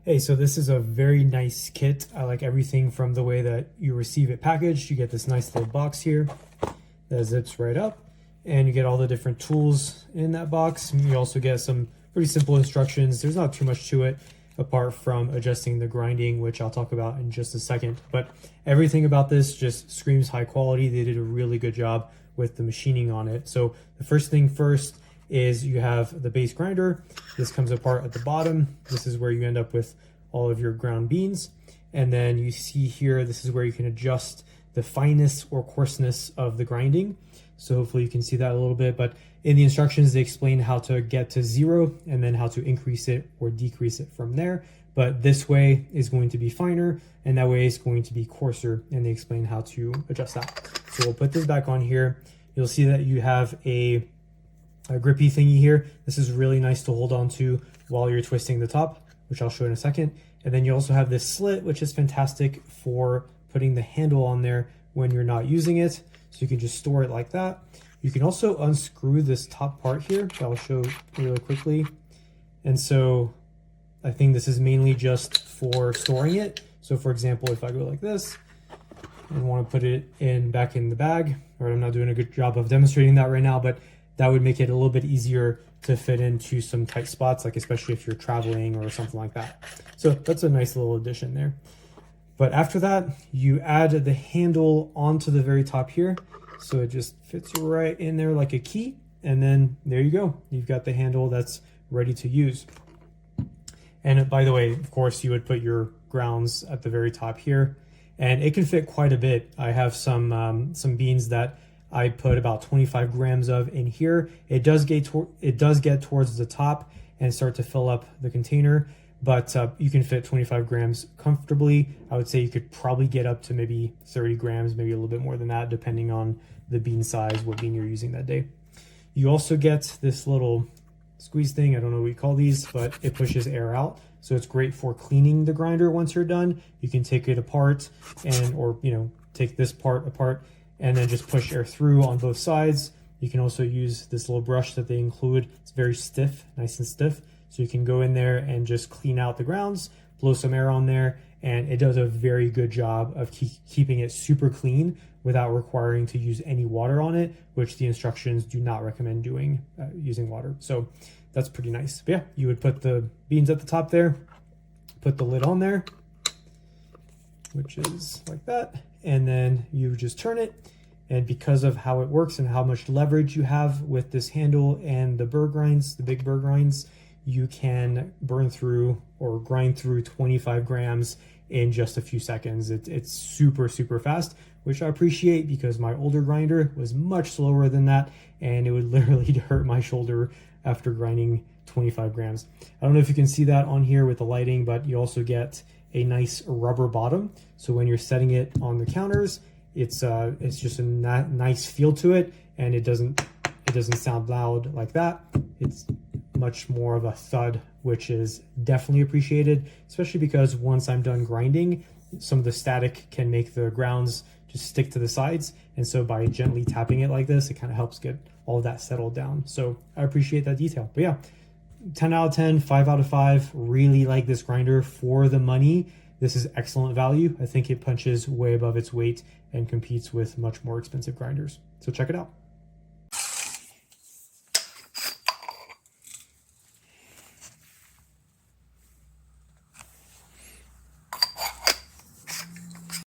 Hey, so this is a very nice kit. I like everything from the way that you receive it packaged. You get this nice little box here that zips right up, and you get all the different tools in that box. You also get some pretty simple instructions. There's not too much to it apart from adjusting the grinding, which I'll talk about in just a second. But everything about this just screams high quality. They did a really good job with the machining on it. So the first thing first is you have the base grinder. This comes apart at the bottom. This is where you end up with all of your ground beans. And then you see here, this is where you can adjust the fineness or coarseness of the grinding. So hopefully you can see that a little bit, but in the instructions, they explain how to get to 0 and then how to increase it or decrease it from there. But this way is going to be finer and that way is going to be coarser, and they explain how to adjust that. So we'll put this back on here. You'll see that you have a grippy thingy here. This is really nice to hold on to while you're twisting the top, which I'll show in a second. And then you also have this slit, which is fantastic for putting the handle on there when you're not using it. So you can just store it like that. You can also unscrew this top part here that I'll show really quickly. And so I think this is mainly just for storing it. So for example, if I go like this and want to put it back in the bag, or I'm not doing a good job of demonstrating that right now, but that would make it a little bit easier to fit into some tight spots, like especially if you're traveling or something like that. So that's a nice little addition there. But after that, you add the handle onto the very top here. So it just fits right in there like a key. And then there you go. You've got the handle that's ready to use. And by the way, of course, you would put your grounds at the very top here. And it can fit quite a bit. I have some beans that I put about 25 grams of in here. It does get towards the top and start to fill up the container, but you can fit 25 grams comfortably. I would say you could probably get up to maybe 30 grams, maybe a little bit more than that, depending on the bean size, what bean you're using that day. You also get this little squeeze thing. I don't know what you call these, but it pushes air out. So it's great for cleaning the grinder once you're done. You can take it apart or take this part apart and then just push air through on both sides. You can also use this little brush that they include. It's very stiff, nice and stiff. So you can go in there and just clean out the grounds, blow some air on there, and it does a very good job of keeping it super clean without requiring to use any water on it, which the instructions do not recommend doing, using water. So that's pretty nice. But yeah, you would put the beans at the top there, put the lid on there, which is like that, and then you just turn it. And because of how it works and how much leverage you have with this handle and the burr grinds, the big burr grinds, you can burn through or grind through 25 grams in just a few seconds. It's super, super fast, which I appreciate because my older grinder was much slower than that, and it would literally hurt my shoulder after grinding 25 grams. I don't know if you can see that on here with the lighting, but you also get a nice rubber bottom. So when you're setting it on the counters, it's just a nice feel to it, and it doesn't sound loud like that. It's much more of a thud, which is definitely appreciated, especially because once I'm done grinding, some of the static can make the grounds just stick to the sides. And so by gently tapping it like this, it kind of helps get all of that settled down. So I appreciate that detail. But yeah, 10 out of 10, 5 out of 5. Really like this grinder for the money. This is excellent value. I think it punches way above its weight and competes with much more expensive grinders. So check it out.